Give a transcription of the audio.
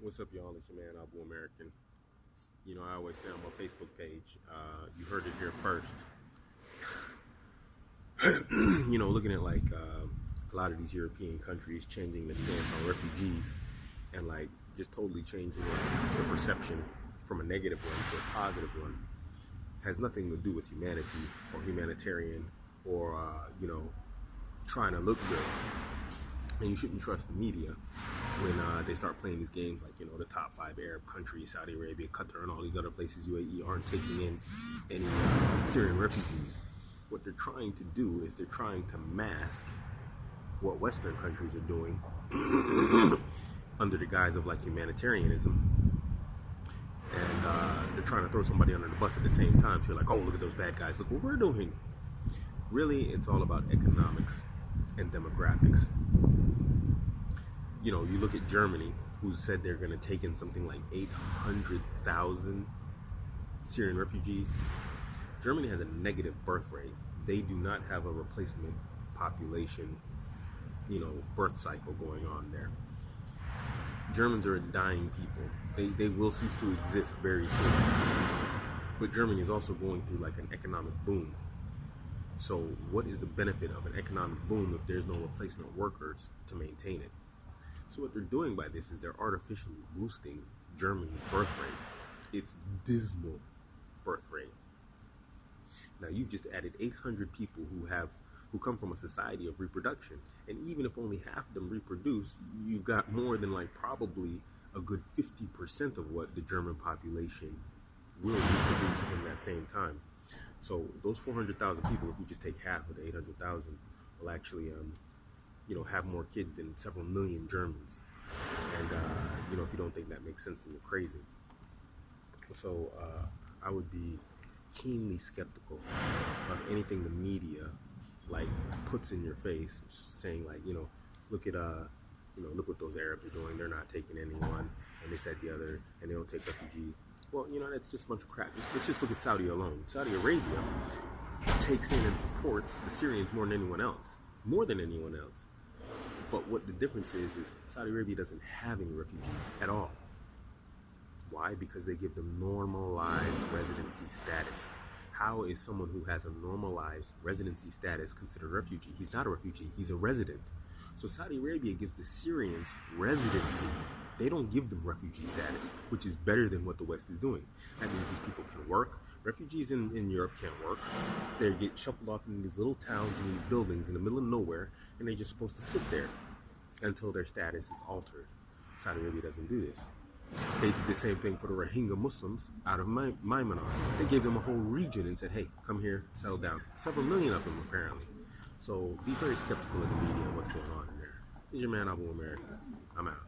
What's up, y'all? It's your man, Abuamerican. You know, I always say on my Facebook page, you heard it here first. Looking at like a lot of these European countries changing their stance on refugees and like just totally changing the perception from a negative one to a positive one has nothing to do with humanity or humanitarian or, trying to look good. And you shouldn't trust the media when they start playing these games like, the top 5 Arab countries, Saudi Arabia, Qatar, and all these other places, UAE, aren't taking in any Syrian refugees. What they're trying to do is they're trying to mask what Western countries are doing under the guise of like humanitarianism. And they're trying to throw somebody under the bus at the same time. So you're like, oh, look at those bad guys. Look what we're doing. Really, it's all about economics and demographics. You look at Germany, who said they're going to take in something like 800,000 Syrian refugees. Germany has a negative birth rate. They do not have a replacement population, birth cycle going on there. Germans are a dying people. They will cease to exist very soon. But Germany is also going through like an economic boom. So what is the benefit of an economic boom if there's no replacement workers to maintain it? So what they're doing by this is they're artificially boosting Germany's birth rate. It's dismal birth rate. Now you've just added 800 people who come from a society of reproduction, and even if only half of them reproduce, you've got more than like probably a good 50% of what the German population will reproduce in that same time. So those 400,000 people, if you just take half of the 800,000, will actually have more kids than several million Germans. And if you don't think that makes sense, then you're crazy. So I would be keenly skeptical of anything the media like puts in your face, saying like, look at look what those Arabs are doing. They're not taking anyone, and this, that, the other, and they don't take refugees. Well, that's just a bunch of crap. Let's just look at Saudi alone. Saudi Arabia takes in and supports the Syrians more than anyone else. But what the difference is Saudi Arabia doesn't have any refugees at all. Why? Because they give them normalized residency status. How is someone who has a normalized residency status considered a refugee? He's not a refugee, he's a resident. So Saudi Arabia gives the Syrians residency. They don't give them refugee status, which is better than what the West is doing. That means these people can work. Refugees in Europe can't work. They get shuffled off in these little towns and these buildings in the middle of nowhere, and they're just supposed to sit there until their status is altered. Saudi Arabia doesn't do this. They did the same thing for the Rohingya Muslims out of Myanmar. They gave them a whole region and said, hey, come here, settle down. Several million of them, apparently. So be very skeptical of the media and what's going on in there. This is your man, Abuamerican. I'm out.